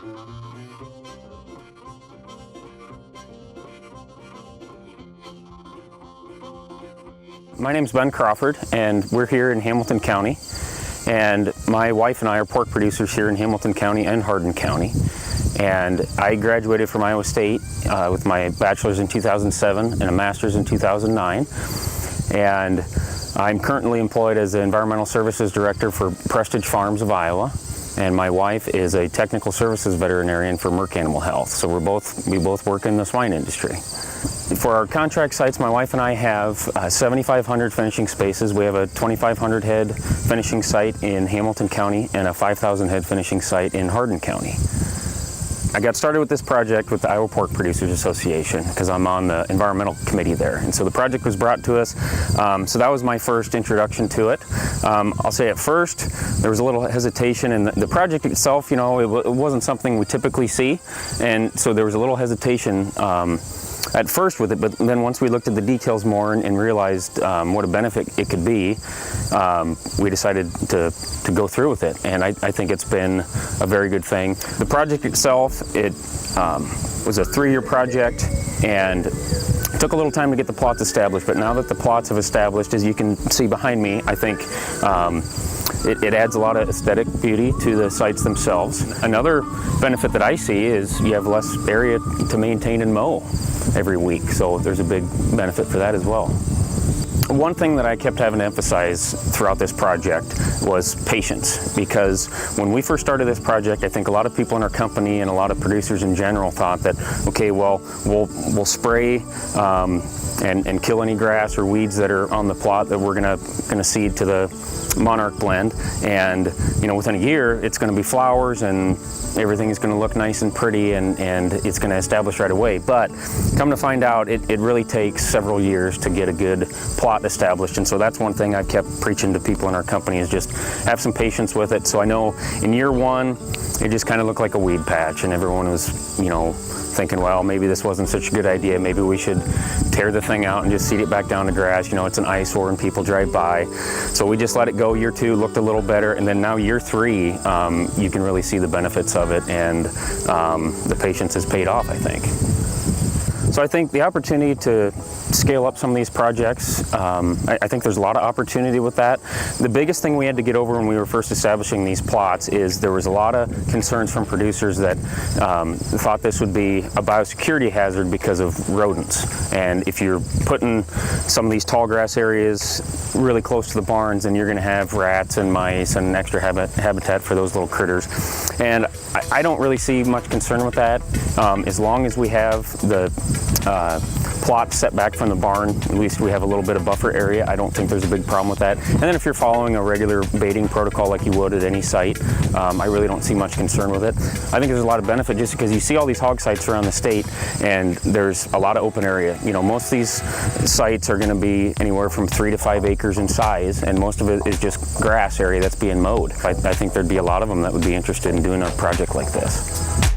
My name's Ben Crawford, and we're here in Hamilton County. And my wife and I are pork producers here in Hamilton County and Hardin County. And I graduated from Iowa State with my bachelor's in 2007 and a master's in 2009. And I'm currently employed as the Environmental Services Director for Prestige Farms of Iowa. And my wife is a technical services veterinarian for Merck Animal Health. So we both work in the swine industry. For our contract sites, my wife and I have 7,500 finishing spaces. We have a 2,500 head finishing site in Hamilton County and a 5,000 head finishing site in Hardin County. I got started with this project with the Iowa Pork Producers Association because I'm on the environmental committee there. And so the project was brought to us. So that was my first introduction to it. I'll say at first there was a little hesitation, and the project itself, you know, it wasn't something we typically see. And so there was a little hesitation at first with it, but then once we looked at the details more and realized what a benefit it could be, we decided to go through with it. And I think it's been a very good thing. The project itself, it was a 3-year project, and it took a little time to get the plots established, but now that the plots have established, as you can see behind me, I think it adds a lot of aesthetic beauty to the sites themselves. Another benefit that I see is you have less area to maintain and mow every week, so there's a big benefit for that as well. One thing that I kept having to emphasize throughout this project was patience, because when we first started this project, I think a lot of people in our company and a lot of producers in general thought that, okay, well, we'll spray and kill any grass or weeds that are on the plot that we're gonna seed to the monarch blend, and you know, within a year it's going to be flowers and everything is going to look nice and pretty, and it's going to establish right away. But come to find out, it really takes several years to get a good plot established. And so that's one thing I've kept preaching to people in our company, is just have some patience with it. So I know in year 1 it just kind of looked like a weed patch, and everyone was, you know, thinking, well, maybe this wasn't such a good idea, maybe we should tear the thing out and just seed it back down to grass. You know, it's an eyesore and people drive by. So we just let it go. Year 2 looked a little better, and then now year 3, you can really see the benefits of it, and the patience has paid off, I think. So I think the opportunity to scale up some of these projects, I think there's a lot of opportunity with that. The biggest thing we had to get over when we were first establishing these plots is there was a lot of concerns from producers that thought this would be a biosecurity hazard because of rodents. And if you're putting some of these tall grass areas really close to the barns, then you're going to have rats and mice and extra habitat for those little critters. And I don't really see much concern with that. As long as we have the plot set back from the barn, at least we have a little bit of buffer area. I don't think there's a big problem with that. And then if you're following a regular baiting protocol like you would at any site, I really don't see much concern with it. I think there's a lot of benefit just because you see all these hog sites around the state, and there's a lot of open area. You know, most of these sites are going to be anywhere from 3 to 5 acres in size, and most of it is just grass area that's being mowed. I think there'd be a lot of them that would be interested in doing a project like this.